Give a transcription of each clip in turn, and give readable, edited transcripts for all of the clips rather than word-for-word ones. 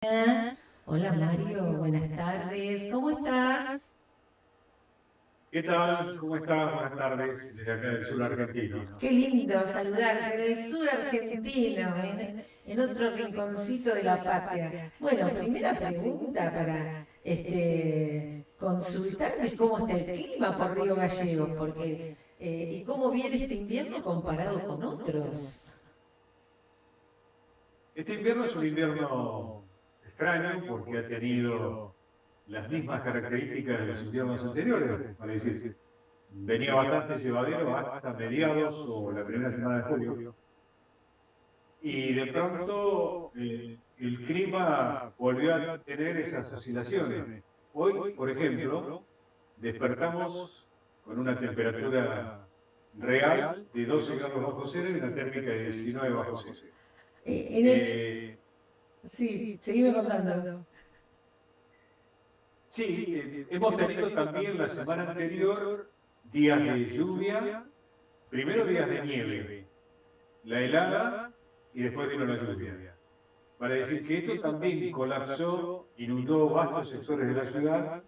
Hola Mario, buenas tardes, ¿cómo estás? ¿Qué tal? ¿Cómo estás? Buenas tardes desde acá del sur argentino. Qué lindo saludarte del sur argentino, en otro rinconcito de la patria. Bueno, primera pregunta para consultarte cómo está el clima por Río Gallegos, porque y cómo viene este invierno comparado con otros. Este invierno es un invierno extraño porque ha tenido las mismas características de los inviernos anteriores, vale decir, venía bastante llevadero hasta mediados o la primera semana de julio, y de pronto el clima volvió a tener esas oscilaciones. Hoy, por ejemplo, despertamos con una temperatura real de 12 grados bajo cero y una térmica de 19 bajo cero. En el... Eh, Sí, seguime contando. sí, hemos tenido también la semana anterior días de lluvia, primero días de nieve, la helada y después vino la lluvia. Para decir que esto también colapsó, inundó vastos sectores de la ciudad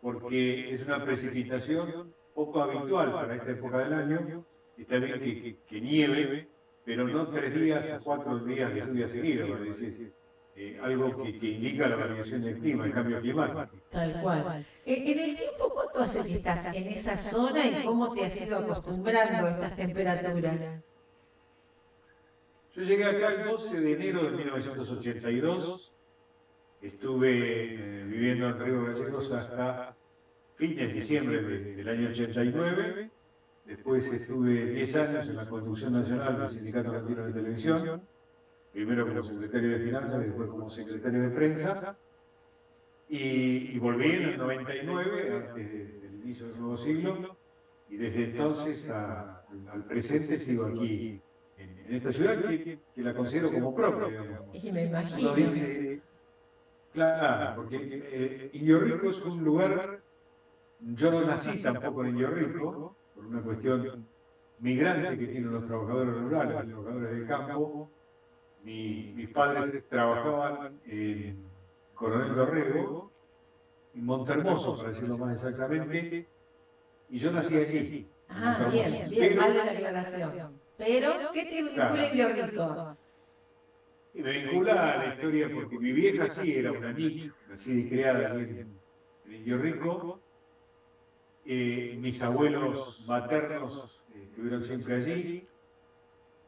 porque es una precipitación poco habitual para esta época del año. Está bien que nieve, pero no 3 días o 4 días de lluvia seguida, vale decir, algo que indica la variación del clima, el cambio climático. Tal cual. En el tiempo, ¿cuánto hace que estás en esa zona y cómo te has ido acostumbrando a estas temperaturas? Yo llegué acá el 12 de enero de 1982, estuve viviendo en Río Gallegos hasta fines de diciembre del año 89. Después estuve 10 años en la conducción nacional del Sindicato Argentino de Televisión, primero como secretario de Finanzas y después como secretario de Prensa, y volví en el 99, antes del inicio del nuevo siglo, y desde entonces al presente sigo aquí, en esta ciudad que la considero como propia, digamos. Y me Uno imagino. dice, claro, porque Indio Rico es un lugar, yo no nací tampoco en Indio Rico, por una cuestión migrante que tienen los trabajadores rurales, los trabajadores del campo. Mis padres trabajaban en Coronel Dorrego, en Montermoso, para decirlo más exactamente, y yo nací allí, en Ah, Montermoso. bien, bien, vale la Pero, aclaración. Pero, ¿qué te vincula claro, Indio Rico? y me vincula a la historia porque mi vieja sí era una NIC, nacida y criada allí en Indio Rico. Mis abuelos maternos estuvieron siempre allí.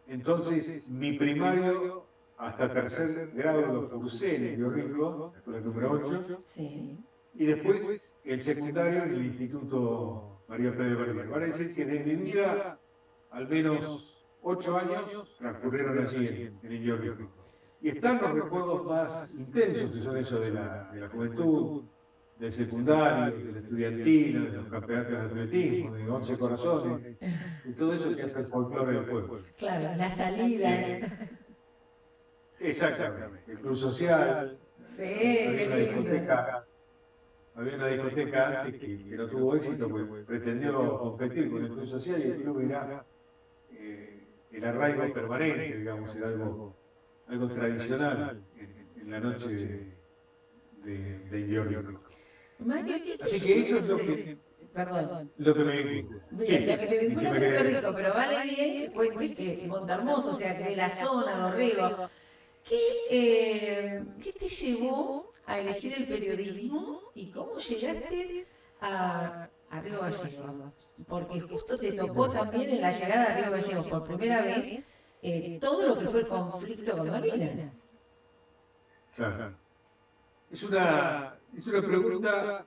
Entonces, mi primario hasta tercer grado lo cursé en Indio Rico, la escuela número 8, Sí. y después el secundario en el Instituto María Pérez Verdier. Vale decir que de mi vida, al menos 8 años transcurrieron allí en Indio Rico. Y están los recuerdos más intensos, que son esos de la juventud, del secundario, de la estudiantina, de los campeonatos de atletismo, de 11 corazones, y todo eso que hace el folclore del pueblo. Claro, las salidas. Eh, Exactamente, el club social, Sí, había qué una lindo. discoteca, había una discoteca antes que no tuvo éxito, porque pretendió competir con el club social y el club era el arraigo permanente, digamos, era algo tradicional en la noche de Indio Rico. Mario, ¿qué te Así que eso es llevó? Perdón. lo que me vincula. Bien, Sí, lo que te ¿y qué vincula me con Indio querés Rico, decir? pero vale bien que cuentes que Montermoso, o sea, que de la zona, Dorrego, ¿qué te llevó a elegir el periodismo y cómo llegaste a Río Gallegos? Porque justo te tocó también en la llegada a Río Gallegos por primera vez todo lo que fue el conflicto con Malvinas. Claro. Es una pregunta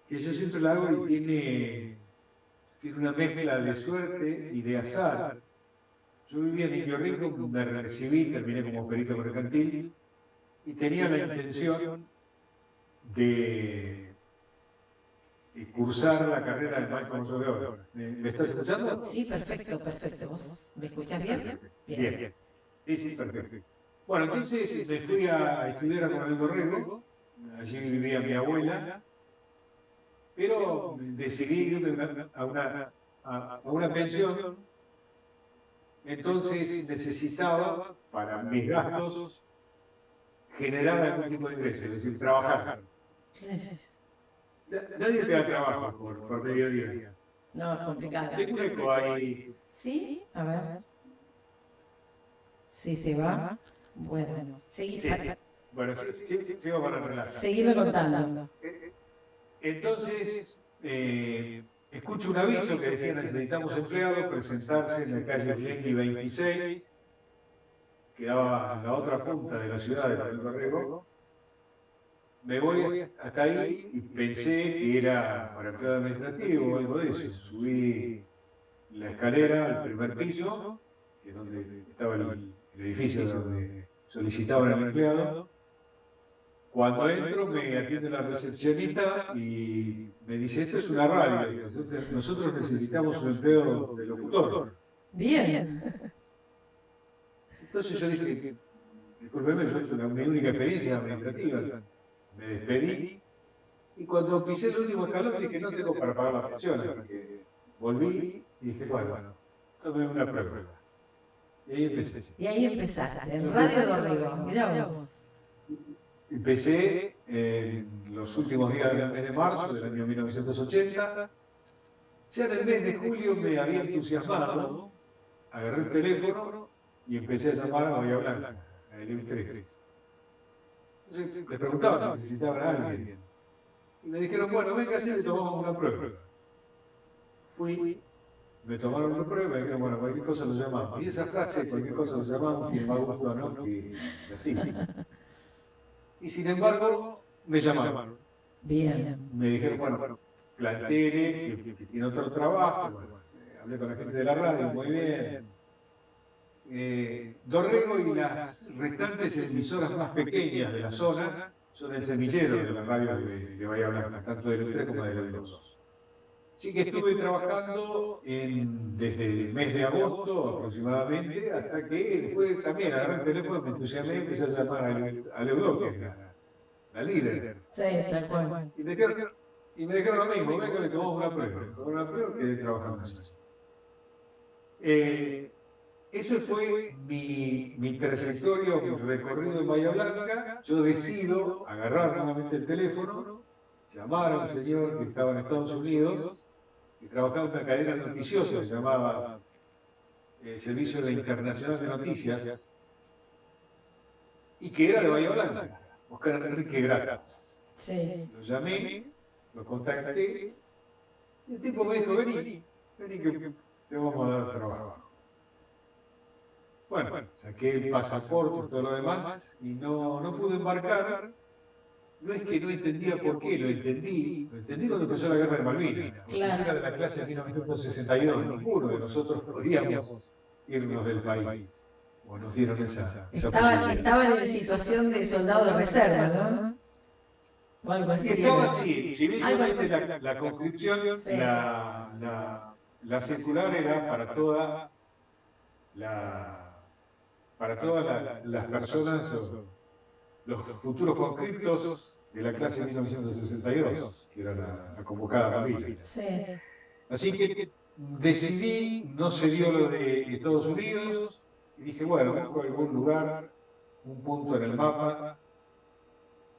que yo siempre la hago y tiene una mezcla de suerte y de azar. Yo vivía en Indio Rico, me recibí, terminé como perito mercantil y tenía la intención de, de cursar la carrera de maestro mayor de obra. ¿Me estás escuchando? Sí, perfecto, perfecto. ¿Vos me escuchás Ah, bien? perfecto. Bien. Bien. Sí, sí, perfecto. Bueno, entonces me fui a estudiar a Coronel Dorrego, allí vivía mi abuela, pero decidí irme a una pensión. Entonces necesitaba para mis gastos generar algún tipo de ingreso, es decir, trabajar. Nadie te da trabajo por mediodía. No, es complicado. Tengo un eco ahí. ¿Sí? A ver. Sí, se va. Bueno, seguí. Sí. Bueno, sigo para relajar. Seguime contando. Entonces, escucho un aviso que decía necesitamos empleados, presentarse en la calle Flequi 26, que daba en la otra punta de la ciudad de Río Dorrego. Me voy hasta ahí y pensé que era para empleado administrativo o algo de eso. Subí la escalera al primer piso, que es donde estaba el edificio donde solicitaban el empleado. Cuando entro me atiende la recepcionista y me dice, esto es una radio, nosotros necesitamos un empleo de locutor. Bien. Entonces yo dije, discúlpeme, yo mi única experiencia administrativa. Me despedí y cuando pisé el último escalón dije, no tengo para pagar las pensiones. Así que volví y dije, bueno, tomé una prueba. Y ahí empecé. Y ahí empezaste, en Radio Dorrego, mirá vos. Empecé en los últimos días del mes de marzo del año 1980. Ya en el mes de julio me había entusiasmado, agarré el teléfono y empecé a llamar a Bahía Blanca, a el 3. Entonces les preguntaba si necesitaban a alguien. Y me dijeron, bueno, venga, así le tomamos una prueba. Fui, me tomaron una prueba y me dijeron, bueno, cualquier cosa lo llamamos. Y esa frase, cualquier cosa lo llamamos, tiene más gusto o no, que así. Y sin embargo, me llamaron. Bien. Me dijeron, bueno, planteé que tiene otro trabajo. Bueno, hablé con la gente de la radio, muy bien. Dorrego y las restantes emisoras más pequeñas de la zona son el semillero de la radio de Bahía Blanca, tanto del 3 como del 2. Así que estuve trabajando desde el mes de agosto aproximadamente, hasta que después también agarré el teléfono, me entusiasmé y empecé a llamar a Leudó, que era la líder. Sí, tal cual. Y me dijeron lo mismo, venga, le tomamos una prueba. Le tomamos una prueba y quedé trabajando así. Eso fue mi trayectoria, mi recorrido en Bahía Blanca. Yo decido agarrar nuevamente el teléfono, llamar a un señor que estaba en Estados Unidos, que trabajaba en una cadena noticiosa que se llamaba Servicio de Internacional de Noticias, y que era de Bahía Blanca, Oscar Enrique Gratas. Sí. Lo llamé, lo contacté, y el tipo me dijo, vení que te vamos a dar trabajo. Bueno, saqué el pasaporte y todo lo demás, y no pude embarcar. No es que no entendía por qué, lo entendí cuando empezó la guerra de Malvinas. Claro. Era de la clase de 1962, ninguno de nosotros podíamos irnos del país. O nos dieron esa posibilidad. Estaban en situación de soldado de reserva, ¿no? O algo así. Estaba así, si bien yo Algo hice así. la conscripción, Sí. la circular era para todas las personas, los futuros conscriptos de la clase de 1962, que era la convocada Malvinas. Sí. Así que decidí, no se dio lo de Estados Unidos, y dije, bueno, busco algún lugar, un punto en el mapa.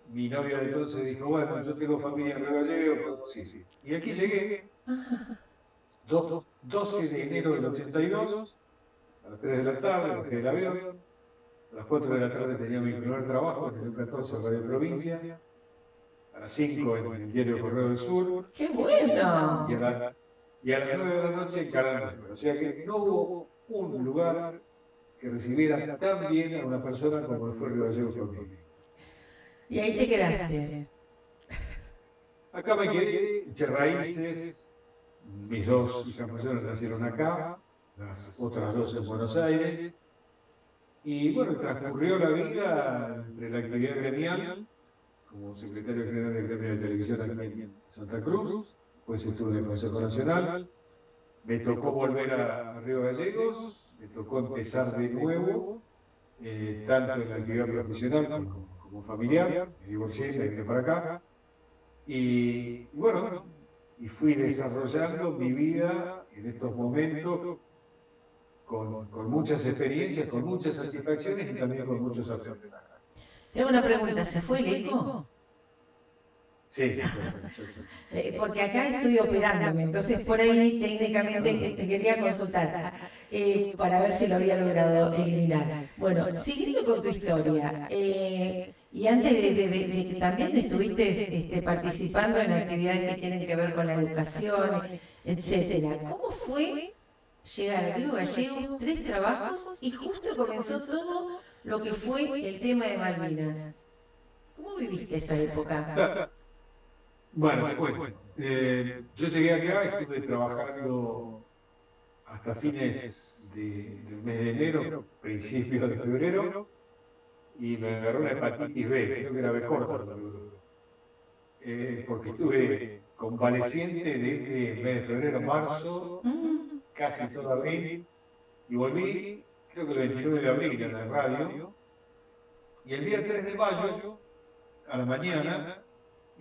Mi novia de entonces dijo, bueno, yo tengo familia en Río Gallegos, sí. Y aquí llegué, 12 de enero del 82, a las 3 de la tarde, bajé del avión, a las 4 de la tarde tenía mi primer trabajo en el 14 Radio Provincia, a las 5 en el diario Correo del Sur, ¡Qué bueno! y a las 9 de la noche en Canal 9. O sea que no hubo un lugar que recibiera tan bien a una persona como lo fue Río Gallegos conmigo. Y ahí te quedaste. Acá me quedé, eché raíces, mis dos hijas mayores nacieron acá, las otras dos en Buenos Aires, y bueno, transcurrió la vida entre la actividad gremial, como secretario general del gremio de televisión aquí en Santa Cruz, pues estuve en el Consejo Nacional, me tocó volver a Río Gallegos, me tocó empezar de nuevo, tanto en la actividad profesional como familiar, me divorcié, me vine para acá, y bueno, y fui desarrollando mi vida en estos momentos con muchas experiencias, con muchas satisfacciones y también con muchos aprendizajes. Tengo una pregunta, ¿se fue el eco? Sí. Porque acá estoy operándome, entonces por ahí técnicamente te quería consultar para ver si lo había logrado eliminar. Bueno, siguiendo con tu historia, y antes de que también estuviste participando en actividades que tienen que ver con la educación, etcétera, ¿cómo fue llegar a Río Gallegos, 3 trabajos y justo comenzó todo lo que fue el tema de Malvinas? ¿Cómo viviste esa época? Bueno, te cuento. Yo llegué acá, estuve trabajando hasta fines del mes de enero, principios de febrero, y me agarró una hepatitis B, creo que era B corta, porque estuve convaleciente desde el mes de febrero, marzo, casi todo abril, y volví, creo que el 29 de abril a la radio, y el día 3 de mayo, a la mañana,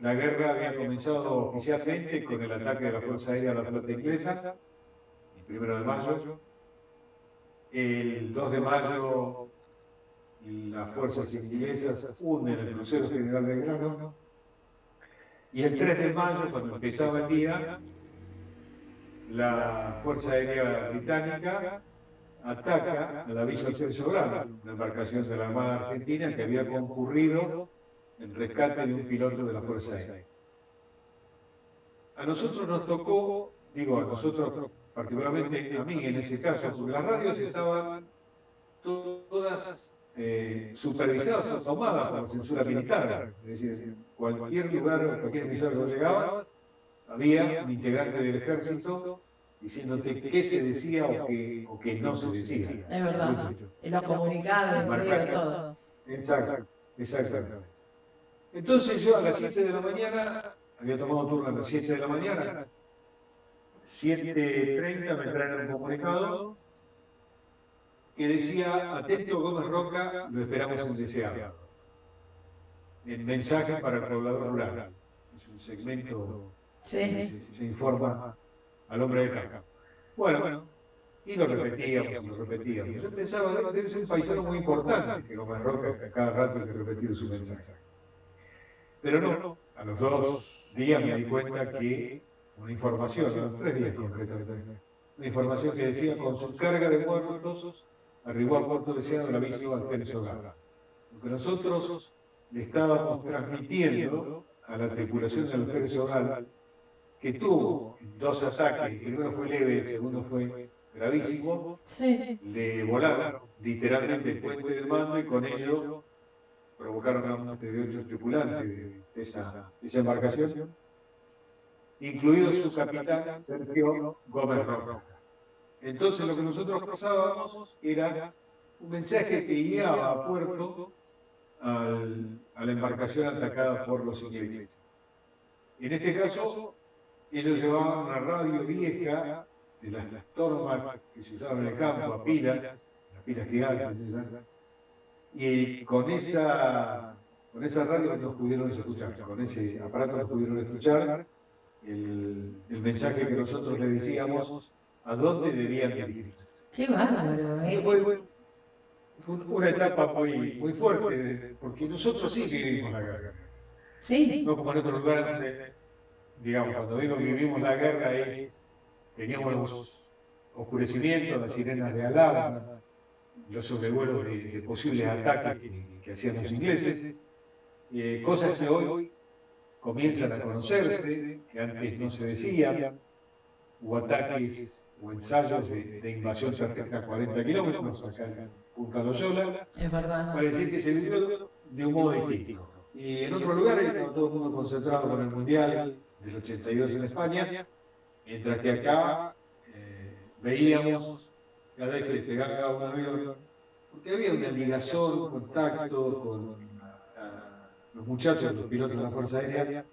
la guerra había comenzado oficialmente con el ataque de la Fuerza Aérea a la flota inglesa, el 1 de mayo. El 2 de mayo, las fuerzas inglesas hunden el crucero General Belgrano. Y el 3 de mayo, cuando empezaba el día, la Fuerza Aérea Británica ataca a la Villa Alférez Sobral, una embarcación de la Armada Argentina que había concurrido en rescate de un piloto de la Fuerza Aérea. A nosotros nos tocó, digo a nosotros particularmente a mí en ese caso, porque las radios estaban todas supervisadas o tomadas por censura militar. Es decir, en cualquier lugar, cualquier emisora que llegabas, había un integrante del ejército diciéndote qué se decía o qué no se decía. Es verdad, en los comunicados, en todo. Exacto, exactamente. Entonces yo a las 7 de la mañana, había tomado turno a las 7 de la mañana, 7:30 me traen un comunicado que decía: atento Gómez Roca, lo esperamos en Deseado. El mensaje para el poblador rural. Es un segmento que se informa al hombre de campo. Bueno, y lo repetíamos. Yo pensaba, debe ser un paisano muy importante, que Gómez Roca, que a cada rato hay que repetir su mensaje. Pero no, a los 2 días me di cuenta que una información, a los 3 días concretamente, una información que decía: con su carga de muertos, arribó a Puerto Deseado el aviso Alférez Sobral. Lo que nosotros le estábamos transmitiendo a la tripulación del Alférez Sobral, que tuvo 2 ataques, el primero fue leve, el segundo fue gravísimo, le volaron literalmente el puente de mando y con ello provocaron la muerte de 8 tripulantes de esa embarcación, incluido su capitán Sergio Gómez Roca. Entonces lo que nosotros pasábamos era un mensaje que guiaba a puerto a la embarcación atacada por los ingleses. En este caso, ellos llevaban una radio vieja de las Tormac que se usaban en el campo, a pilas, las pilas gigantes, y con esa radio nos pudieron escuchar, con ese aparato nos pudieron escuchar el mensaje que nosotros le decíamos a dónde debían dirigirse. ¡Qué bárbaro! Fue una etapa muy fuerte, porque nosotros sí vivimos la guerra. Sí. No como en otros lugares donde, digamos, cuando digo vivimos la guerra, teníamos los oscurecimientos, las sirenas de alarma, los sobrevuelos de posibles ataques que hacían los ingleses, cosas que hoy comienzan a conocerse, que antes no se decían. Hubo ataques o ensayos de invasión cercana a 40 kilómetros, acá en Punta Loyola. Es verdad. Para decir que se vivió de un modo distinto. Y en otros lugares estaba todo el mundo concentrado con el Mundial del 82 en España, mientras que acá veíamos cada vez que despegaba un avión, porque había una ligación, un contacto con los muchachos, los pilotos de la Fuerza Aérea.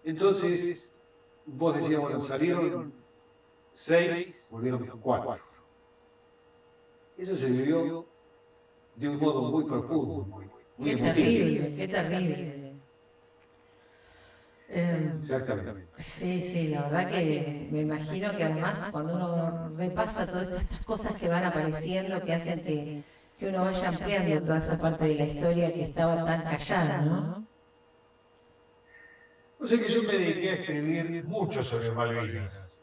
Entonces, vos decías, bueno, salieron 6, volvieron 4. Eso se vivió de un modo muy profundo, muy emotivo. Qué terrible. Exactamente. Sí, la verdad que me imagino que además cuando uno repasa todas estas cosas que van apareciendo, que hacen que que uno vaya ampliando toda esa parte de la historia que estaba tan callada, ¿no? O sea que yo me dediqué a escribir mucho sobre Malvinas.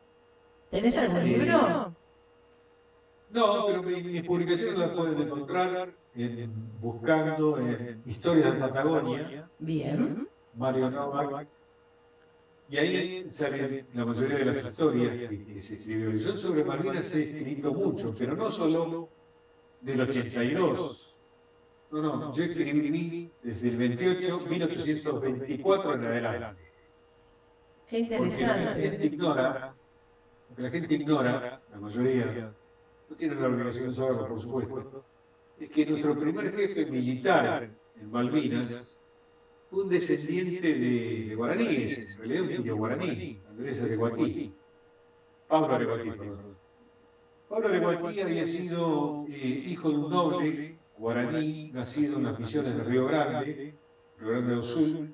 ¿Tenés algún libro? No, pero mis publicaciones las pueden encontrar buscando en Historias de Patagonia, Bien. Mario Novak, y ahí salen la mayoría de las historias que se escribió. Y yo sobre Malvinas he escrito mucho, pero no solo del 82. No, yo escribí desde el 1824 en adelante. Qué Porque la gente interesante. ignora, la mayoría, no tienen la obligación de saberlo, por supuesto, es que nuestro primer jefe militar en Malvinas fue un descendiente de guaraníes, en realidad un indio guaraní, Andrés Areguatí, Pablo Areguatí, perdón. Pablo Areguatí había sido hijo de un noble guaraní, nacido en las misiones de Río Grande do Sul,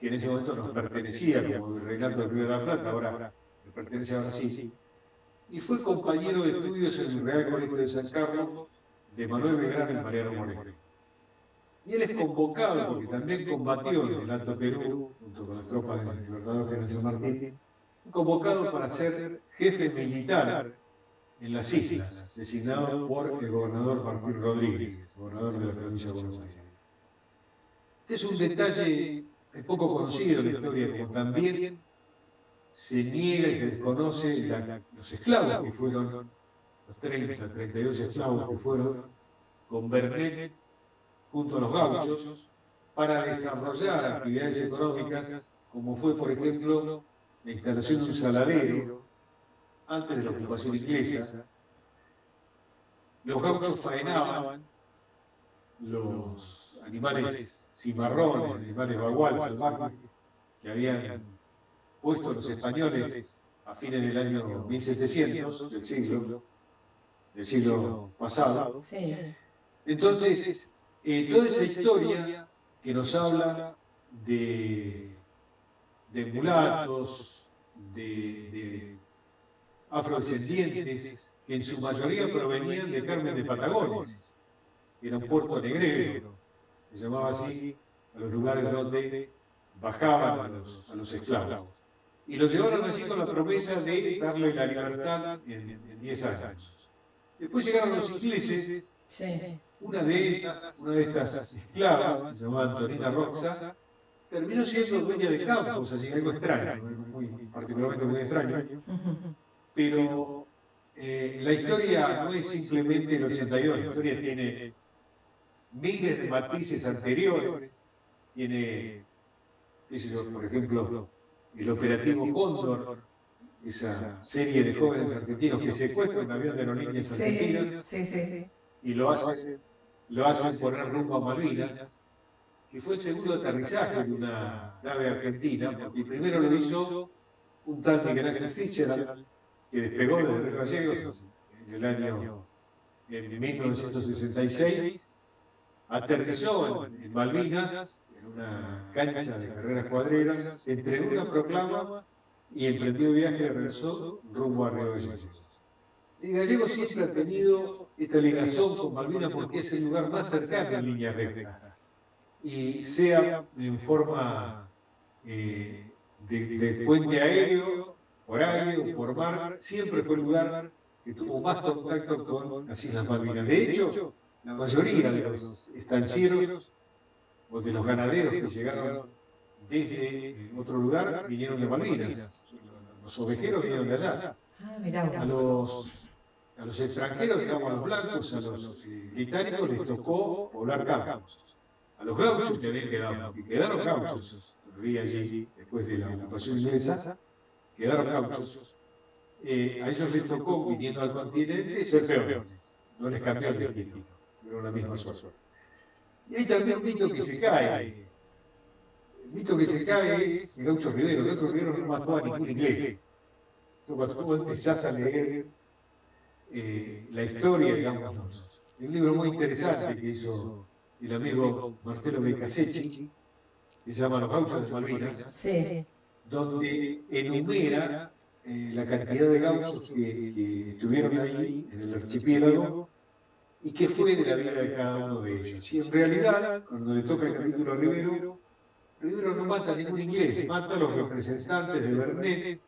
que en ese momento nos pertenecía como virreinato del Río de la Plata, ahora le pertenece a Brasil, y fue compañero de estudios en el Real Colegio de San Carlos de Manuel Belgrano y Mariano Moreno. Y él es convocado, porque también combatió en el Alto Perú, junto con las tropas del Libertador General San Martín, convocado para ser jefe militar en las islas, designado por el gobernador Martín Rodríguez, gobernador de la provincia de Buenos Aires. Este es un detalle poco conocido en la historia, como también se niega y se desconoce los esclavos que fueron, los 32 esclavos que fueron con Bernet junto a los gauchos para desarrollar actividades económicas, como fue, por ejemplo, la instalación de un saladero antes de la ocupación inglesa. Los gauchos faenaban los animales cimarrones, animales baguales salvajes que habían puesto los españoles a fines del año 1700 del siglo pasado. Sí. Entonces, toda esa historia que nos habla de mulatos, de afrodescendientes, que en su mayoría provenían de Carmen de Patagones, que era un puerto negrero, se llamaba así a los lugares donde bajaban a los esclavos. Y los llevaron allí con la promesa de darle la libertad en 10 años. Después llegaron los ingleses. Sí. Una de estas esclavas, se llamaba Antonina Roxa, terminó siendo dueña de campos, allí algo extraño, particularmente muy extraño. Pero la historia no es simplemente el 82, la historia tiene miles de matices anteriores, tiene, qué sé yo, por ejemplo, el operativo Cóndor, esa serie de jóvenes argentinos que secuestran un avión de aerolíneas argentinas y lo hacen poner rumbo a Malvinas, que fue el segundo aterrizaje de una nave argentina, porque el primero lo hizo un tal Miguel Ángel Fitzgerald, que despegó desde Río Gallegos en el año 1966, aterrizó en Malvinas, en una cancha de carreras cuadreras, entregó una proclama y emprendió viaje de regreso rumbo a Río Gallegos. Y Gallegos siempre ha tenido esta ligación con Malvinas porque es el lugar más cercano en línea recta. Y sea en forma de puente aéreo, por aire o por mar, siempre fue el lugar que tuvo más contacto con las Islas Malvinas. De hecho, la mayoría de los estancieros o de los ganaderos que llegaron desde otro lugar vinieron de Malvinas. Los ovejeros vinieron de allá. A los extranjeros, digamos, a los blancos, a los británicos les tocó poblar campos. A los gauchos que habían quedaron gauchos, lo vi allí después de la ocupación inglesa, quedaron gauchos. A ellos les tocó, viniendo al continente, ser peones. No les cambió el destino, pero la misma suerte. Y hay también un mito que se cae. El mito que se cae es el Gaucho Rivero. El Gaucho Rivero no mató a ningún inglés. Cuando tú empezás a leer la historia, digamos, hay un libro muy interesante que hizo el amigo Marcelo Becasecchi, que se llama Los Gauchos de Malvinas, donde enumera la cantidad de gauchos que estuvieron ahí en el archipiélago y qué fue de la vida de cada uno de ellos. Y en realidad, cuando le toca el capítulo a Rivero, Rivero no mata a ningún inglés, mata a los representantes de Bernet,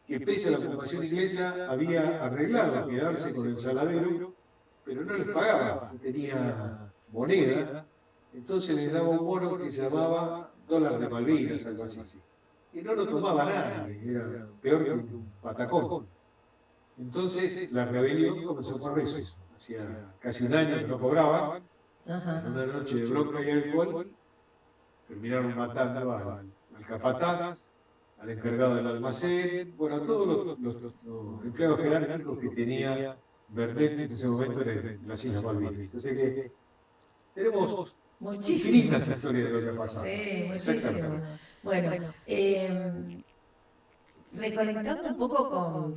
que pese a la ocupación inglesa había arreglado quedarse con el saladero, pero no les pagaba, no tenía moneda, entonces les daba un bono que se llamaba dólar de Malvinas, algo así. Y no lo tomaba nadie, era peor que un patacón. Entonces la rebelión comenzó por eso. Hacía casi un año que no cobraban, en una noche de bronca y alcohol, terminaron matando al capataz, al encargado del almacén, bueno, a todos los empleados jerárquicos que tenía Bernet en ese momento en las Islas Malvinas. Así que tenemos infinitas historias de lo que ha pasado. Sí, muchísimo. Bueno, reconectando un poco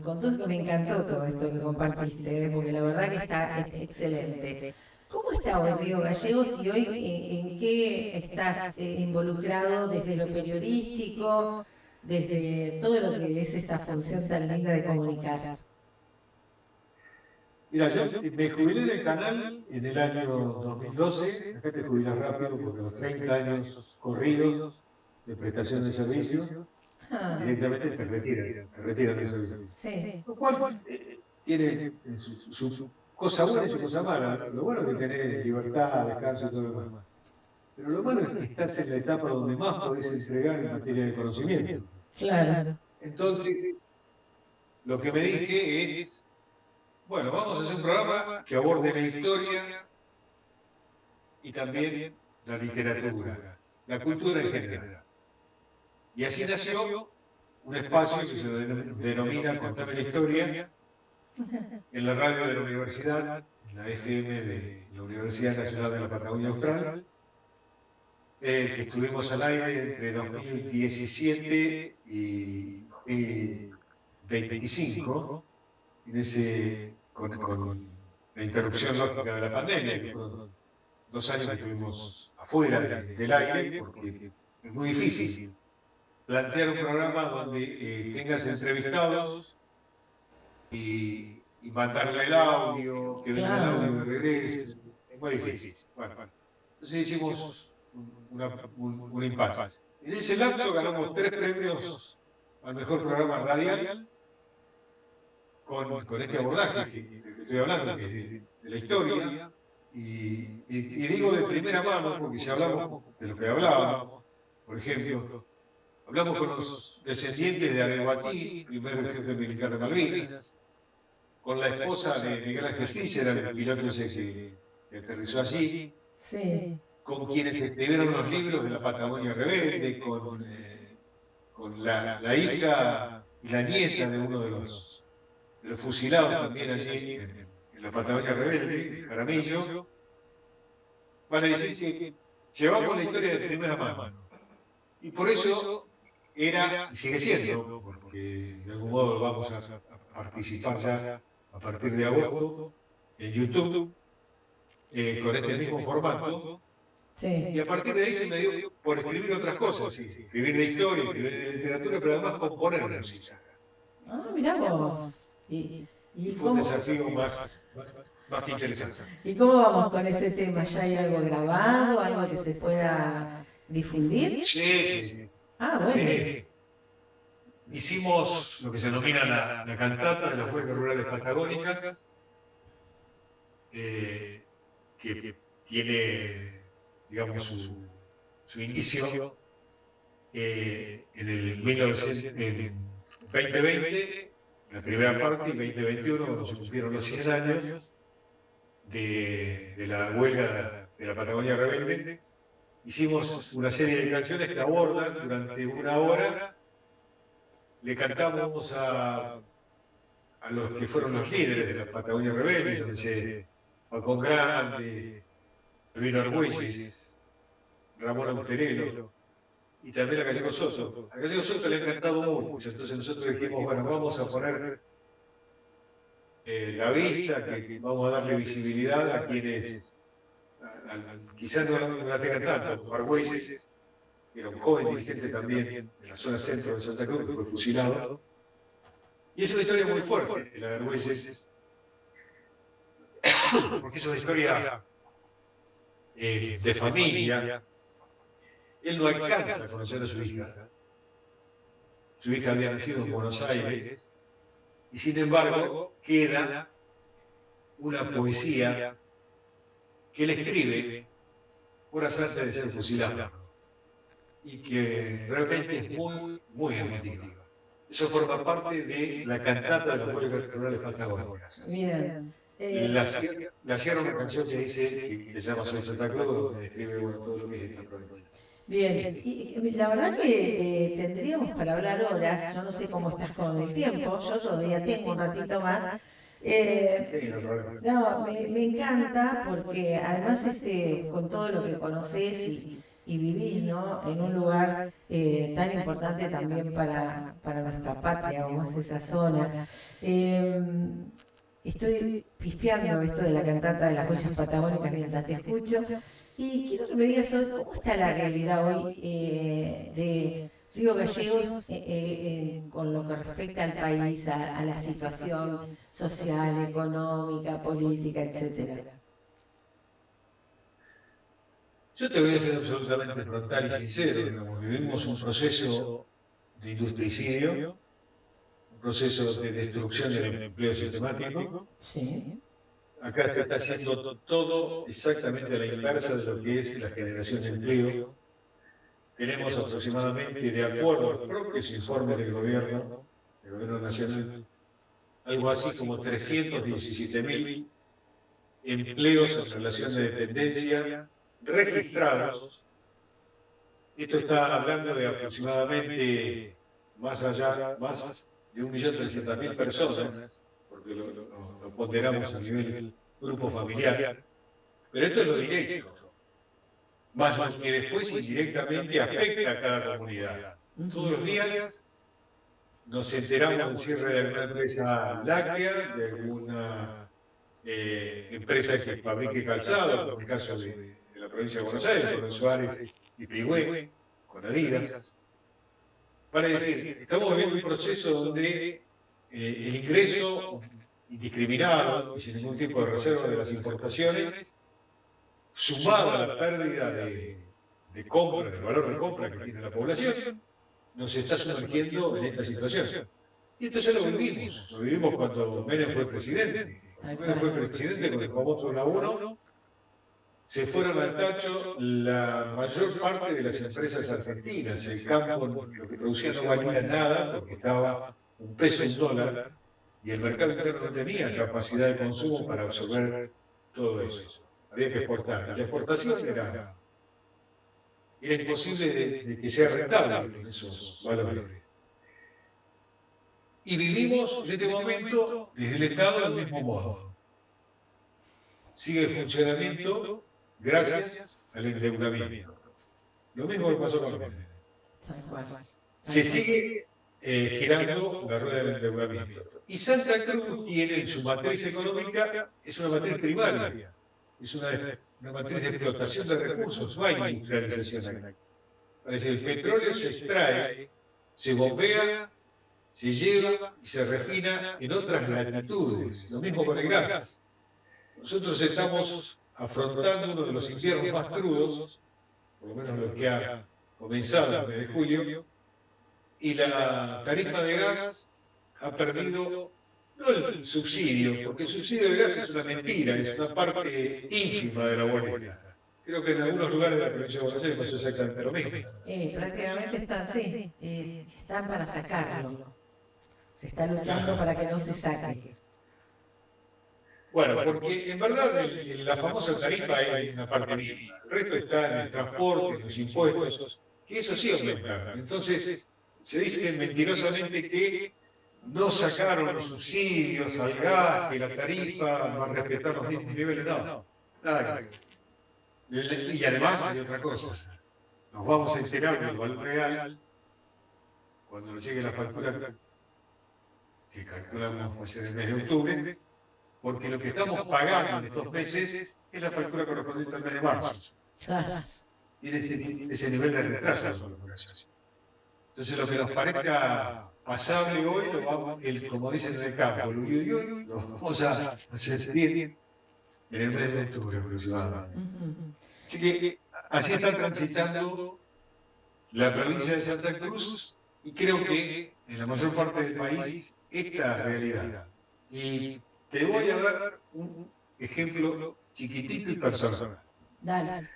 con todo esto, me encantó todo esto que compartiste, porque la verdad que está excelente. ¿Cómo está hoy Río Gallegos y hoy en qué estás involucrado desde lo periodístico, desde todo lo que es esa función tan linda de comunicar? Mira, yo me jubilé del canal en el año 2012, acá te jubilas rápido porque a los 30 años corridos de prestación de servicio, directamente te retiran del servicio. Sí. Lo cual tiene su cosa buena y su cosa mala. Lo bueno es que tenés libertad, descanso y todo lo demás. Pero lo malo es que estás en la etapa donde más podés entregar en materia de conocimiento. Claro. Entonces, lo que me dije es, bueno, vamos a hacer un programa que aborde la historia y también la literatura, la cultura en general. Y así nació un espacio que se denomina Contame la Historia, en la radio de la universidad, en la FM de la Universidad Nacional de la Patagonia Austral, que estuvimos al aire entre 2017 y 2025, con la interrupción lógica de la pandemia, que fueron 2 años que estuvimos afuera del aire, porque es muy difícil plantear un programa donde tengas entrevistados y mandarle el audio, que venga el audio de regreso. Es muy difícil. Bueno, entonces hicimos un impasse. En ese lapso ganamos 3 premios al mejor programa radial con este abordaje que estoy hablando, que es de la historia. Y digo de primera mano, porque si hablamos de lo que hablábamos, por ejemplo, hablamos con los descendientes de Areguatí, primer jefe militar de Malvinas, con la esposa de Miguel Ángel Fischer, el piloto ese que aterrizó allí, Sí. con quienes escribieron los libros de la Patagonia Rebelde, con la hija y la nieta de uno de los fusilados también allí en la Patagonia Rebelde, Jaramillo. Van a decir que llevamos la historia de primera mano. Y por eso era, y sigue siendo, porque de algún modo vamos a participar ya a partir de agosto en YouTube, con este mismo formato. Sí. Y a partir de ahí se me dio por escribir otras cosas, sí, escribir de historia, escribir de literatura, pero además componer música. Ah, mirá vos. Y fue un desafío más que interesante. ¿Y cómo vamos con ese tema? ¿Ya hay algo grabado, algo que se pueda difundir? Sí. Ah, bueno. Sí. Hicimos lo que se denomina la cantata de las huelgas rurales patagónicas, que tiene, digamos, su inicio en el 2020, la primera parte, y 2021, cuando se cumplieron los 100 años de la huelga de la Patagonia Rebelde. Hicimos una serie de canciones que abordan durante 1 hora. Le cantamos a los que fueron los líderes de la Patagonia Rebelde, yo sé, Falcón Grande, Albino Argüelles, Ramón Austerelo, y también a Gallego Soto. A Gallego Soto le ha encantado mucho, entonces nosotros dijimos, bueno, vamos a poner la vista, que vamos a darle visibilidad a quienes quizás no la tengan tanto, como Argüelles, que era un joven dirigente también de la zona centro de Santa Cruz, que fue fusilado. Y es una historia muy fuerte, la de Argüelles, porque es una historia de familia. Él no alcanza a conocer a su hija. Su hija había nacido en Buenos Aires y sin embargo queda una poesía que él escribe horas antes de ser fusilado y que realmente es muy, muy emotiva. Eso forma parte de la cantata de los pueblos rurales patagónicas. Bien. La cierra una canción que dice, que se llama Soy Santa Claus, donde describe todo lo que es esta provincia. Bien, y la verdad que tendríamos para hablar horas, yo no sé cómo estás con el tiempo, yo todavía tengo un ratito más. No, me encanta porque además con todo lo que conoces y vivís, ¿no? En un lugar tan importante también para nuestra patria, como es esa zona. Estoy pispeando esto de la cantata de las huellas patagónicas mientras te escucho. Y quiero que me digas hoy, ¿cómo está la realidad hoy de Río Gallegos con lo que respecta al país, a la situación social, económica, política, etcétera? Yo te voy a ser absolutamente frontal y sincero. Digamos, vivimos un proceso de industricidio, un proceso de destrucción del empleo sistemático. Sí. Acá se está haciendo todo exactamente a la inversa de lo que es la generación de empleo. Tenemos aproximadamente, de acuerdo a los propios informes del gobierno nacional, algo así como 317.000 empleos en relación de dependencia registrados. Esto está hablando de aproximadamente más de 1.300.000 personas, porque lo ponderamos a nivel grupo familiar, pero esto es lo directo, más lo que después indirectamente afecta a cada comunidad. Todos los días nos enteramos del cierre de alguna empresa láctea, de alguna empresa que fabrique calzado, como el caso de la provincia de Buenos Aires, con Suárez y Pigüé, con Adidas. Para decir, estamos viviendo un proceso donde el ingreso indiscriminado y sin ningún tipo de reserva de las importaciones, sumado a la pérdida de compra, del valor de compra que tiene la población, nos está sumergiendo en esta situación. Y esto ya lo vivimos cuando Menem fue presidente. Menem fue presidente con el famoso la 1, se fueron al tacho la mayor parte de las empresas argentinas. El campo, lo que producía no valía nada porque estaba un peso, un dólar, y el mercado interno no tenía capacidad de consumo para absorber todo eso. Había que exportar. Y la exportación era imposible de que sea rentable con esos valores. Y vivimos en este momento desde el Estado del mismo modo. Sigue el funcionamiento gracias al endeudamiento. Lo mismo que pasó con Menem. Se sigue girando la rueda del endeudamiento. Y Santa Cruz tiene en su matriz económica, es una matriz primaria, es una matriz de explotación de recursos, no hay industrialización aquí. Parece que el petróleo se extrae, se bombea, se lleva y se refina en otras latitudes. Lo mismo con el gas. Nosotros estamos afrontando uno de los inviernos más crudos, por lo menos lo que ha comenzado el mes de julio, y la tarifa de gas ha perdido, no el subsidio, porque el subsidio de gas es una mentira, es una parte ínfima de la boleta. Creo que en algunos lugares de la provincia de Buenos Aires pasó exactamente lo mismo. Prácticamente están, sí, están para sacarlo. Se está luchando para que no se saque. Bueno, porque en verdad en la famosa tarifa hay una parte mínima. El resto está en el transporte, en los impuestos, que eso sí aumentaron. Entonces, se dice mentirosamente que no sacaron los subsidios al gas, que la tarifa va a respetar los mismos niveles. No, nada que ver. Y además hay otra cosa. Nos vamos a enterar del valor real cuando nos llegue la factura que calculamos va a ser el mes de octubre, porque lo que estamos pagando en estos meses es la factura correspondiente al mes de marzo. Tiene ese nivel de retraso. Entonces lo que nos parezca pasable hoy, como dicen en el campo, lo vamos a sentir en el mes de octubre aproximadamente. Así que así está transitando la provincia de Santa Cruz y creo que en la mayor parte del país esta realidad. Y te voy a dar un ejemplo chiquitito y personal. Dale.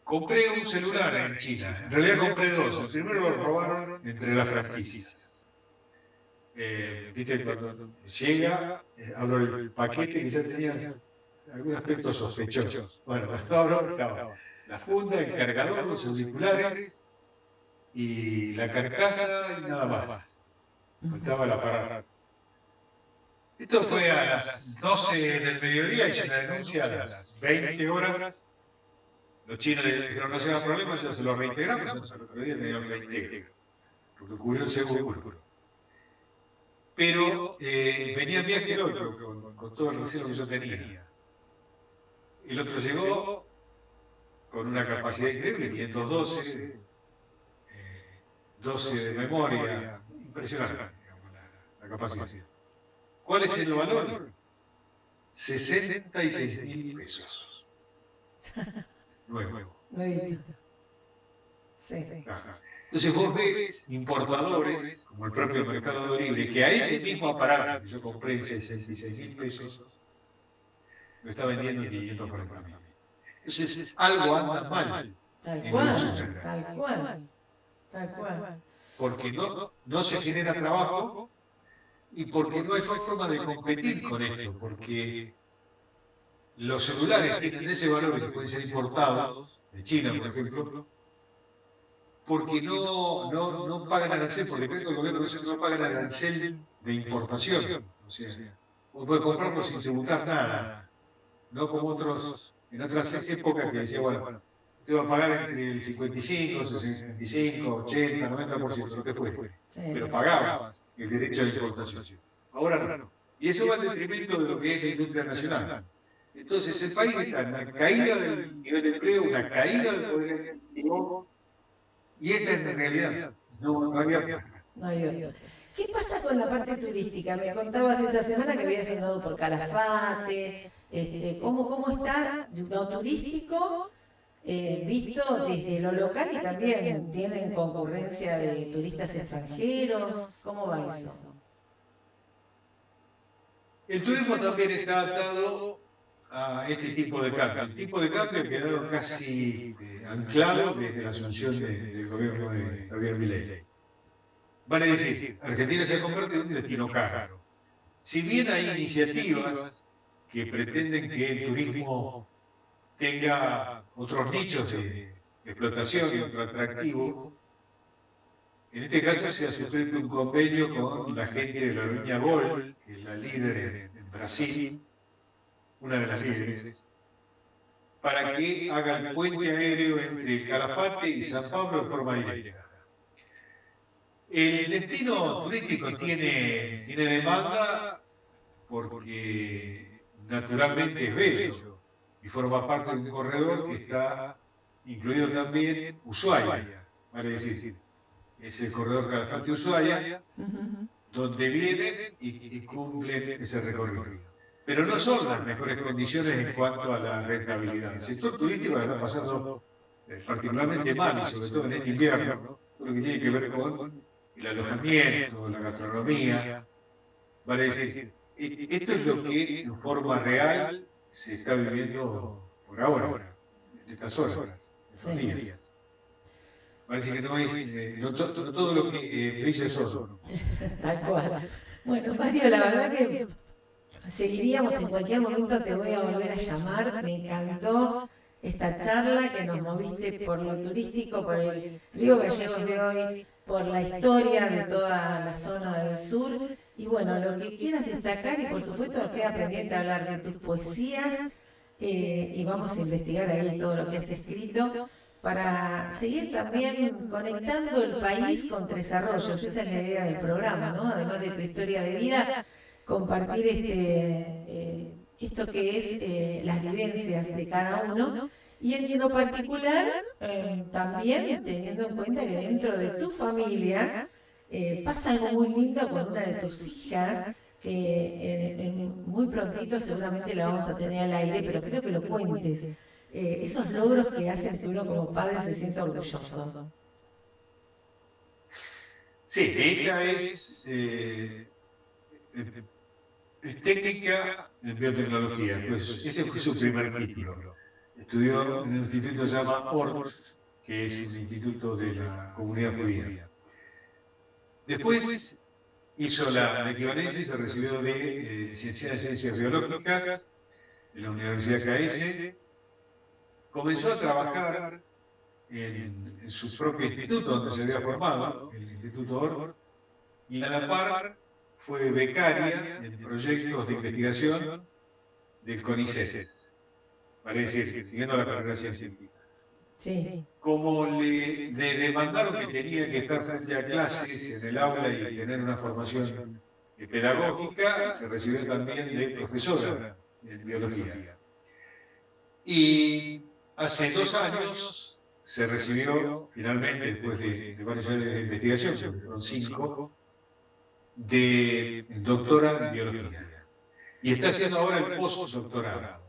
Compré un celular en China. En realidad compré dos. El primero lo robaron entre las franquicias. Viste, cuando llega, abro el paquete y ya tenía algún aspecto sospechoso. Bueno, hasta ahora estaba la funda, el cargador, los auriculares y la carcasa y nada más. Faltaba el aparato. Esto fue a las 12 del mediodía y se me denuncia a las 20 horas. Los chinos dijeron, no se haga problema, ya se lo reintegramos, el otro día tenían que reintegrar, porque cubrió el seguro. Pero venía en viaje el otro, con todo el recelo que yo tenía. El otro llegó con una capacidad increíble, 512, 12 de memoria, impresionante, digamos, la capacidad. ¿Cuál es el valor? 66.000 pesos. Nuevo. Nuevito. Sí. Entonces vos ves importadores, como el propio Mercado Libre, que a ese mismo aparato que yo compré en 66.000 pesos, lo está vendiendo en 540.000. Entonces algo anda mal. Tal cual. Porque no se genera trabajo y porque no hay forma de competir con esto, porque los celulares tienen ese valor que pueden ser importados, de China, por ejemplo, porque no pagan arancel, por decreto del gobierno no pagan arancel de importación. O sea, vos podés comprarlo sin tributar nada, no como en otras épocas que decía, bueno, te va a pagar entre el 55, 65, 80, 90%, lo que fuere, pero pagabas el derecho de importación. Ahora no. Y eso va en detrimento de lo que es la industria nacional. Entonces el país está en una caída del nivel de empleo, una caída del poder adquisitivo, y esta es la realidad. No hay otra. ¿Qué pasa con la parte turística? Me contabas esta semana que habías andado por Calafate. ¿Cómo está lo turístico visto desde lo local y también tienen concurrencia de turistas extranjeros? ¿Cómo va eso? El turismo también está atado a este tipo de cambio. El tipo de cambio quedó casi anclado desde la asunción del gobierno de Javier Milei. Vale decir, Argentina se ha convertido en un destino caro. Si bien hay iniciativas que pretenden que el turismo tenga otros nichos de explotación y otro atractivo, en este caso se ha suscrito un convenio con la gente de la aerolínea Gol, que es la líder en Brasil, una de las líderes, para que haga el puente aéreo entre el Calafate y San Pablo de forma directa. El destino turístico tiene demanda porque naturalmente es bello y forma parte de un corredor que está incluido también Ushuaia, vale decir, es el corredor Calafate-Ushuaia, donde vienen y cumplen ese recorrido. Pero no son las mejores condiciones en cuanto a la rentabilidad. El sector turístico la está pasando particularmente mal, y sobre todo en este invierno, ¿no? Todo lo que tiene que ver con el alojamiento, la gastronomía. Vale decir, esto es lo que en forma real se está viviendo por ahora, en estas horas, en estos días. Parece que no todo lo que brilla es oro. Tal cual. Bueno, Mario, la verdad que seguiríamos, en cualquier momento te voy a volver a llamar. Me encantó esta charla que nos moviste por lo turístico, por el Río Gallegos de hoy, por la historia de toda la zona del sur. Y bueno, lo que quieras destacar, y por supuesto nos queda pendiente hablar de tus poesías, y vamos a investigar ahí todo lo que has escrito, para seguir también conectando el país con Tres Arroyos. Esa es la idea del programa, ¿no? Además de tu historia de vida, compartir esto que es las vivencias de cada uno, y en lo particular también teniendo en cuenta que dentro de tu familia pasa algo muy lindo con una de tus hijas, que muy prontito seguramente lo vamos a tener al aire, pero creo que lo cuentes. Esos logros que hacen que uno como padre se sienta orgulloso. Sí, mi hija es técnica en biotecnología, pues ese fue su primer título. Estudió en un instituto que se llama ORT, que es un instituto de la comunidad judía. Después hizo la equivalencia y se recibió de licenciada en Ciencias Biológicas en la Universidad KS. Comenzó a trabajar en su propio instituto donde se había formado, el Instituto ORT, y a la par fue becaria en proyectos de investigación del CONICET, vale decir, siguiendo la carrera científica. Sí. Como le demandaron que tenía que estar frente a clases en el aula y tener una formación pedagógica, se recibió también de profesora en biología. Y hace 2 años se recibió, finalmente, después de varios años de investigación, fueron 5, de doctora en biología. Y está haciendo ahora el postdoctorado.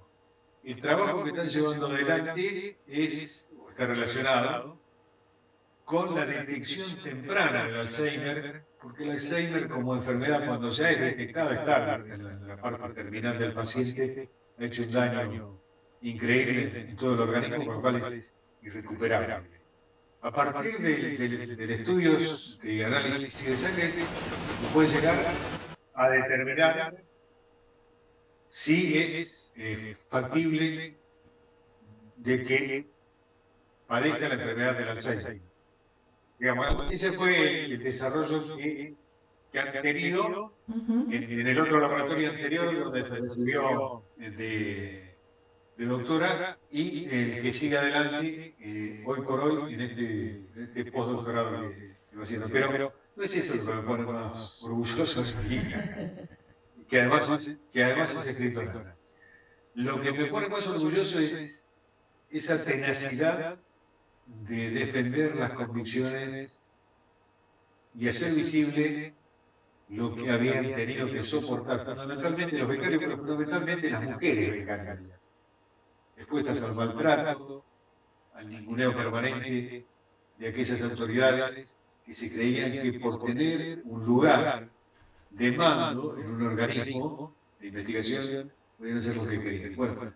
El trabajo que están llevando adelante está relacionado con la detección temprana del Alzheimer, porque el Alzheimer como enfermedad cuando ya es detectada es tarde, en la parte terminal del paciente ha hecho un daño increíble en todo el organismo, con lo cual es irrecuperable. A partir de estudios de análisis de sangre, puede llegar a determinar si es factible de que padezca la enfermedad del Alzheimer. Digamos, ese fue el desarrollo que han tenido en el otro laboratorio anterior, donde se recibió de doctora, y el que sigue adelante hoy por hoy en este postdoctorado que lo haciendo. Pero no es eso lo que me pone más orgulloso de mi hija, que además es escritora. Lo que me pone más orgulloso es esa tenacidad de defender las convicciones y hacer visible lo que habían tenido que soportar, fundamentalmente los becarios, pero fundamentalmente las mujeres becarias, expuestas al maltrato, al ninguneo permanente de aquellas autoridades que se creían que por tener un lugar de mando en un organismo de investigación podían hacer lo que querían. Bueno,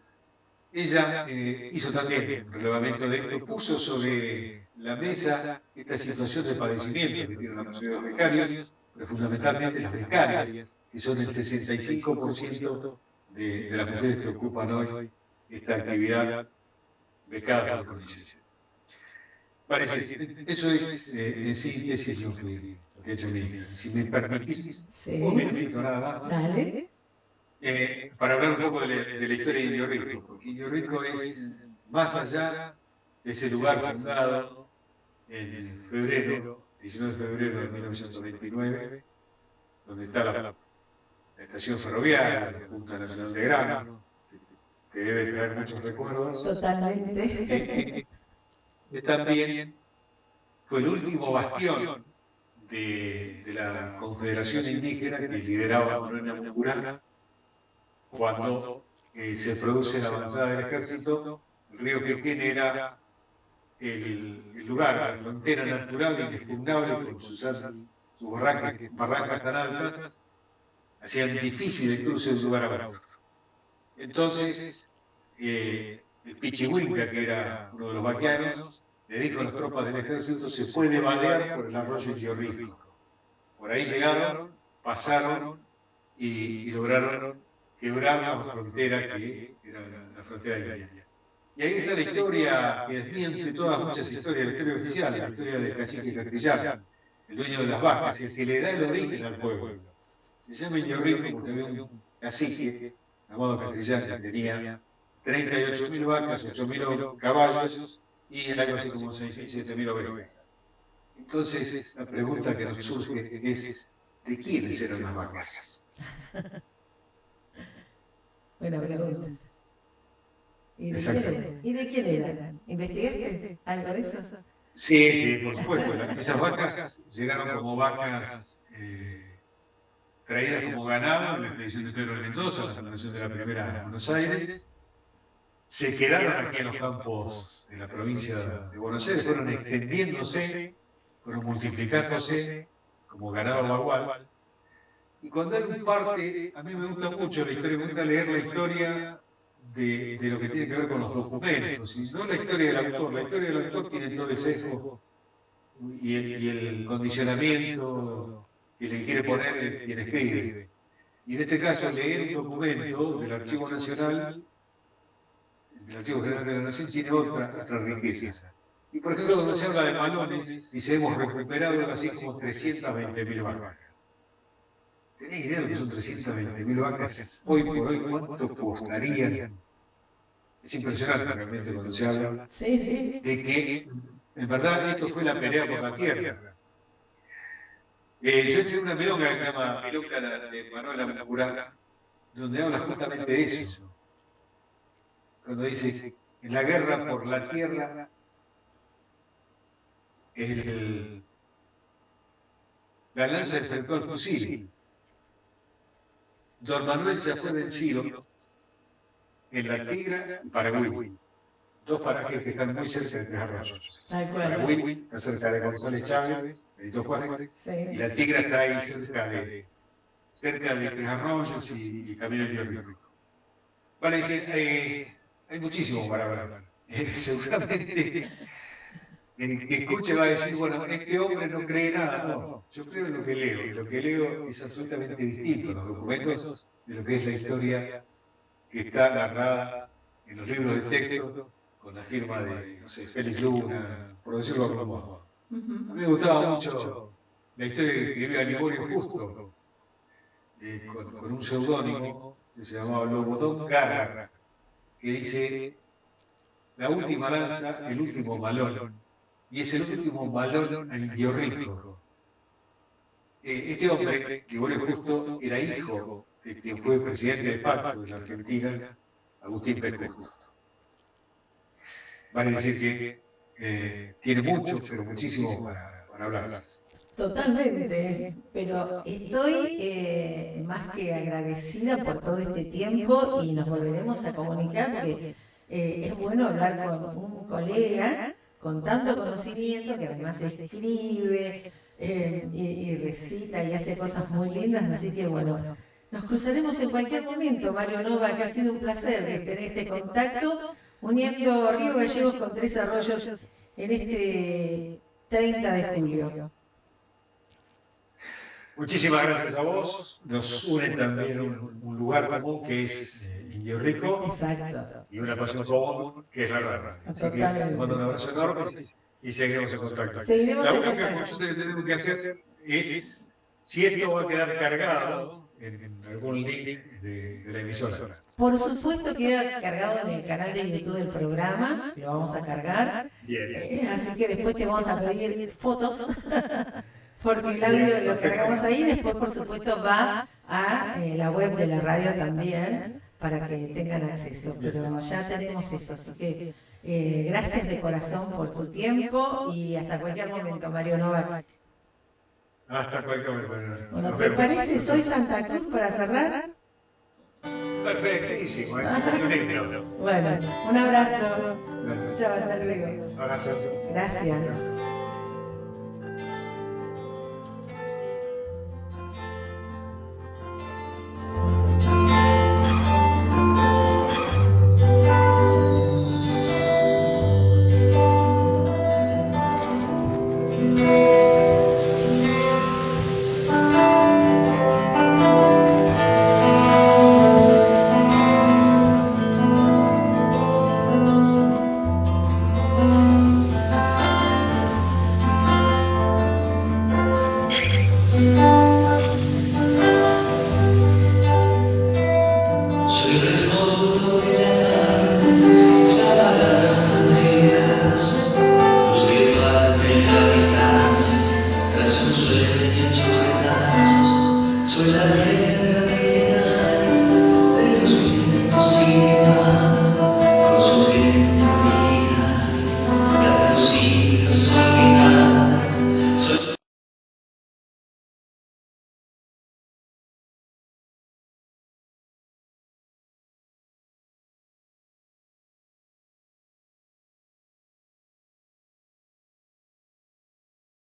ella hizo también un relevamiento de esto, puso sobre la mesa esta situación de padecimiento que tienen la mayoría de los becarios, pero fundamentalmente las becarias, que son el 65% de las mujeres que ocupan hoy esta actividad becada por CONICET. Eso es en síntesis lo que he hecho mi hija. Si me permitís, un minutito nada más. Dale. Para hablar un poco de la historia de Indio Rico, porque Indio Rico es más allá de ese lugar fundado en febrero, 19 de febrero de 1929, donde está la estación ferroviaria, la Junta Nacional de Grano, que debe traer muchos recuerdos. Totalmente. También fue el último bastión de la Confederación Indígena que lideraba Manuel Namuncurá. Cuando se produce la avanzada del ejército, el río Quequén era el lugar, la frontera natural inexpugnable, con sus barrancas tan altas, hacían difícil el cruce de un lugar a otro. Entonces, el Pichihuinca, que era uno de los vaqueanos, le dijo a las tropas del ejército: se puede vadear por el arroyo Indio Rico. Por ahí llegaron, pasaron y lograron quebrar la frontera que era la frontera india. Y ahí está la historia que desmiente muchas historias, la historia oficial, la historia del cacique Castrillán, el dueño de las vacas, el que le da el origen al pueblo. Se llama Indio Rico porque había un cacique llamado Castrillán que tenía 38.000 vacas, 8.000 caballos y algo así como 6.000, 7.000 ovejas. Entonces, la pregunta que nos surge es: ¿de quiénes eran las vacas? Buena pregunta. ¿Y de quién eran? ¿Investigaste algo de eso? Sí, por supuesto. Esas vacas llegaron como vacas traídas como ganado en la expedición de Pedro de Mendoza, la fundación de la primera de Buenos Aires, se quedaron aquí en los campos de la provincia de Buenos Aires, fueron extendiéndose, fueron multiplicándose como ganado bagual. Y cuando hay un parte, a mí me gusta mucho la historia, me gusta leer la historia de lo que tiene que ver con los documentos, y no la historia del autor. La historia del autor tiene todo el sesgo y el condicionamiento que le quiere poner quien escribe. Y en este caso, leer un documento del Archivo Nacional, del Archivo General de la Nación, tiene otra riqueza. Y por ejemplo, cuando se habla de Malones, dice, hemos recuperado algo así como 320.000 vacas. ¿Tenés idea de lo que son 320.000 vacas? Hoy por hoy, ¿cuánto costarían? Es impresionante realmente cuando se habla de que, en verdad, esto fue la pelea por la tierra. Yo escribí una milonga que se llama Milonga de Manuel Lampurá, donde habla justamente de eso. Cuando dice, en la guerra por la tierra, la lanza enfrentó al fusil. Don Manuel ya fue vencido en La Tigra y Paraguay, dos parajes que están muy cerca de Tres Arroyos. Paraguay está cerca de González Chávez, Benito Juárez, y La Tigra está ahí cerca de Tres Arroyos y Camino de Río. Vale, dice, hay muchísimo para hablar. Seguramente el que escuche va a decir, bueno, este hombre no cree nada. No, yo creo en lo que leo, y lo que leo es absolutamente distinto a los documentos de lo que es la historia que está narrada en los libros de texto con la firma de, no sé, Félix Luna, por decirlo de algún modo. A mí me gustaba mucho la historia que escribía Liborio Justo, con un seudónimo que se llamaba Lobodón Garra, que dice, la última lanza, el último malón. Y es el último malón a Indio Rico. Este hombre, Liborio Justo, era hijo de quien fue presidente de facto de la Argentina, Agustín Pérez Justo. Vale decir que tiene mucho, pero muchísimo para hablar. Totalmente, pero estoy más que agradecida por todo este tiempo y nos volveremos a comunicar porque es bueno hablar con un colega con tanto conocimiento que además escribe y recita y hace cosas muy lindas, así que bueno, nos cruzaremos en cualquier momento, Mario Nova, que ha sido un placer tener este contacto, uniendo Río Gallegos con Tres Arroyos en este 30 de julio. Muchísimas gracias a vos. Nos une también un lugar común que es Indio Rico. Exacto. Y una pasión común que es la radio. Así que te mando un abrazo enorme y seguiremos en contacto. La única consulta que tenemos que hacer es si esto va a quedar cargado en algún link de la emisora. Por supuesto queda cargado en el canal de YouTube del programa, lo vamos a cargar. Bien. Así que después te vamos a pedir fotos. Porque el audio lo cargamos ahí, después por supuesto va a la web de la radio también para que tengan acceso, pero ya tenemos eso, así que gracias de corazón por tu tiempo y hasta cualquier momento, Mario Novak. Hasta cualquier momento. Bueno, ¿te parece Soy Santa Cruz para cerrar? Perfectísimo, es un himno. Bueno, un abrazo. Gracias. Chao, hasta luego. Abrazos. Gracias.